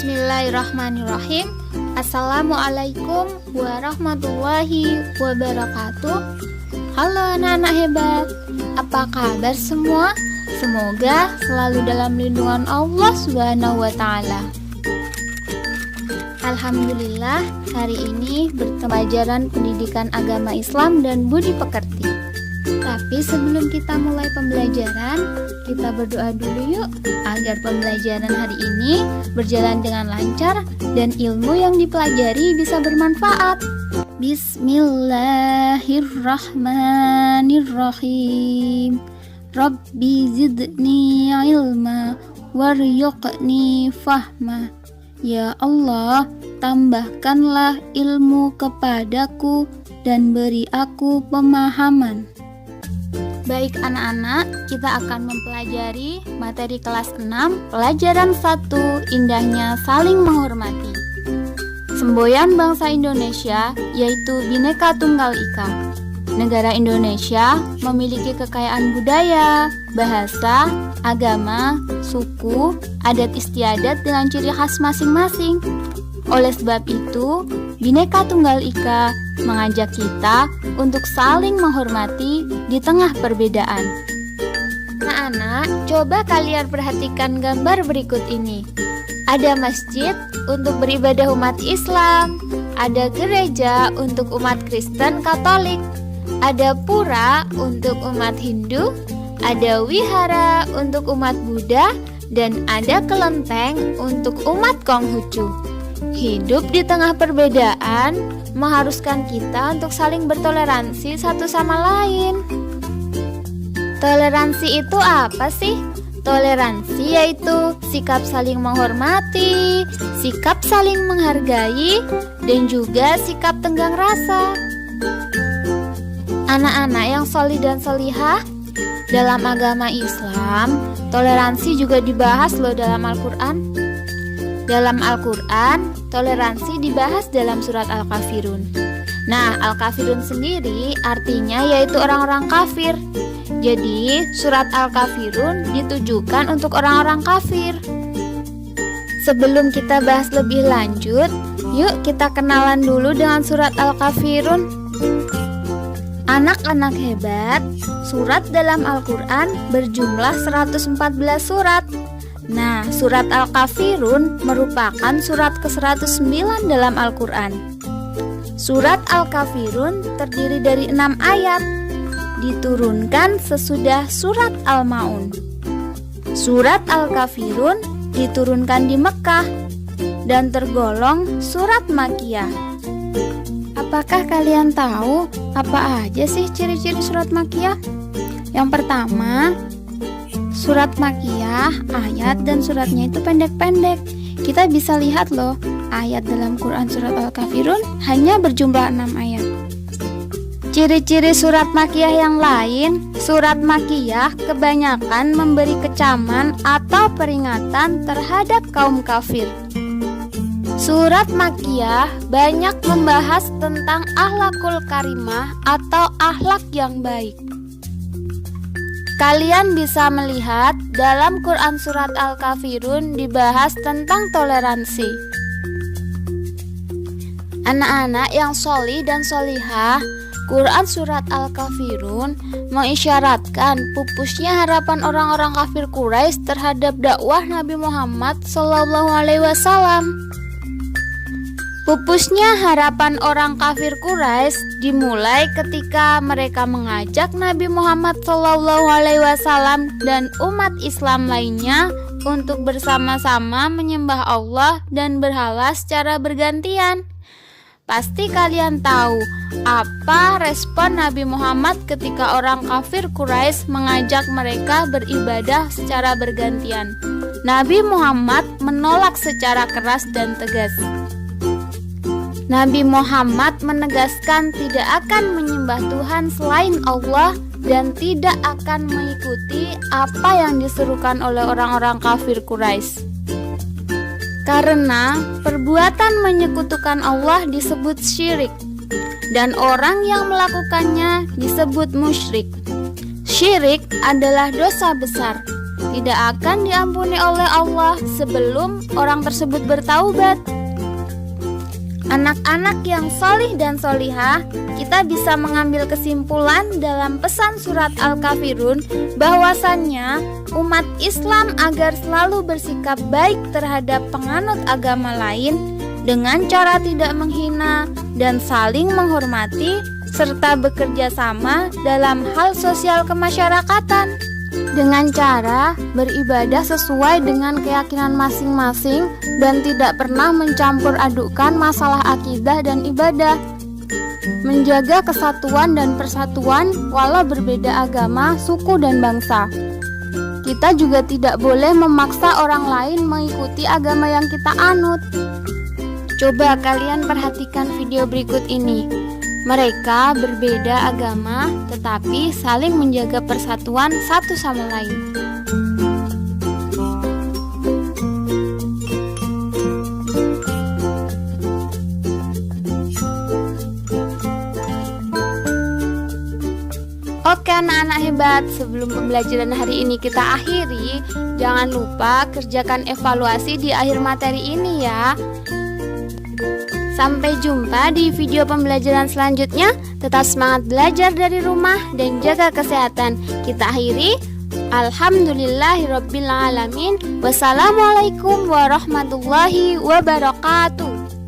Bismillahirrahmanirrahim. Assalamualaikum warahmatullahi wabarakatuh. Halo anak-anak hebat, apa kabar semua? Semoga selalu dalam lindungan Allah Subhanahu wa Ta'ala. Alhamdulillah, hari ini berpelajaran pendidikan agama Islam dan budi pekerti. Tapi sebelum kita mulai pembelajaran, kita berdoa dulu yuk agar pembelajaran hari ini berjalan dengan lancar dan ilmu yang dipelajari bisa bermanfaat. Bismillahirrahmanirrahim. Rabbi zidni ilma warzuqni fahma. Ya Allah, tambahkanlah ilmu kepadaku dan beri aku pemahaman. Baik anak-anak, kita akan mempelajari materi kelas 6, pelajaran 1, indahnya saling menghormati. Semboyan bangsa Indonesia yaitu Bhinneka Tunggal Ika. Negara Indonesia memiliki kekayaan budaya, bahasa, agama, suku, adat istiadat dengan ciri khas masing-masing. Oleh sebab itu, Bhinneka Tunggal Ika mengajak kita untuk saling menghormati di tengah perbedaan. Anak-anak, coba kalian perhatikan gambar berikut ini. Ada masjid untuk beribadah umat Islam, ada gereja untuk umat Kristen Katolik, ada pura untuk umat Hindu, ada wihara untuk umat Buddha, dan ada kelenteng untuk umat Konghucu. Hidup di tengah perbedaan mengharuskan kita untuk saling bertoleransi satu sama lain. Toleransi itu apa sih? Toleransi yaitu sikap saling menghormati, sikap saling menghargai, dan juga sikap tenggang rasa. Anak-anak yang sholih dan sholihah, dalam agama Islam, toleransi juga dibahas loh dalam Al-Quran. Dalam Al-Quran, toleransi dibahas dalam surat Al-Kafirun. Nah, Al-Kafirun sendiri artinya yaitu orang-orang kafir. Jadi, surat Al-Kafirun ditujukan untuk orang-orang kafir. Sebelum kita bahas lebih lanjut, yuk kita kenalan dulu dengan surat Al-Kafirun. Anak-anak hebat, surat dalam Al-Quran berjumlah 114 surat. Nah, surat Al-Kafirun merupakan surat ke-109 dalam Al-Quran. Surat Al-Kafirun terdiri dari 6 ayat, diturunkan sesudah surat Al-Ma'un. Surat Al-Kafirun diturunkan di Mekah dan tergolong surat Makkiyah. Apakah kalian tahu apa aja sih ciri-ciri surat Makkiyah? Yang pertama, surat Makkiyah, ayat dan suratnya itu pendek-pendek. Kita bisa lihat loh, ayat dalam Quran surat Al-Kafirun hanya berjumlah 6 ayat. Ciri-ciri surat Makkiyah yang lain, surat Makkiyah kebanyakan memberi kecaman atau peringatan terhadap kaum kafir. Surat Makkiyah banyak membahas tentang akhlakul karimah atau akhlak yang baik. Kalian bisa melihat dalam Quran surat Al-Kafirun dibahas tentang toleransi. Anak-anak yang sholih dan sholihah, Quran surat Al-Kafirun mengisyaratkan pupusnya harapan orang-orang kafir Quraisy terhadap dakwah Nabi Muhammad SAW. Pupusnya harapan orang kafir Quraisy dimulai ketika mereka mengajak Nabi Muhammad SAW dan umat Islam lainnya untuk bersama-sama menyembah Allah dan berhala secara bergantian. Pasti kalian tahu apa respon Nabi Muhammad ketika orang kafir Quraisy mengajak mereka beribadah secara bergantian. Nabi Muhammad menolak secara keras dan tegas. Nabi Muhammad menegaskan tidak akan menyembah Tuhan selain Allah dan tidak akan mengikuti apa yang diserukan oleh orang-orang kafir Quraisy. Karena perbuatan menyekutukan Allah disebut syirik dan orang yang melakukannya disebut musyrik. Syirik adalah dosa besar tidak akan diampuni oleh Allah sebelum orang tersebut bertaubat. Anak-anak yang solih dan solihah, kita bisa mengambil kesimpulan dalam pesan surat Al-Kafirun bahwasannya umat Islam agar selalu bersikap baik terhadap penganut agama lain dengan cara tidak menghina dan saling menghormati serta bekerja sama dalam hal sosial kemasyarakatan dengan cara beribadah sesuai dengan keyakinan masing-masing dan tidak pernah mencampur adukkan masalah akidah dan ibadah, menjaga kesatuan dan persatuan walau berbeda agama, suku, dan bangsa. Kita juga tidak boleh memaksa orang lain mengikuti agama yang kita anut. Coba kalian perhatikan video berikut ini. Mereka berbeda agama tetapi saling menjaga persatuan satu sama lain. Oke anak-anak hebat, sebelum pembelajaran hari ini kita akhiri, jangan lupa kerjakan evaluasi di akhir materi ini ya. Sampai jumpa di video pembelajaran selanjutnya. Tetap semangat belajar dari rumah dan jaga kesehatan. Kita akhiri. Alhamdulillahirabbil alamin. Wassalamualaikum warahmatullahi wabarakatuh.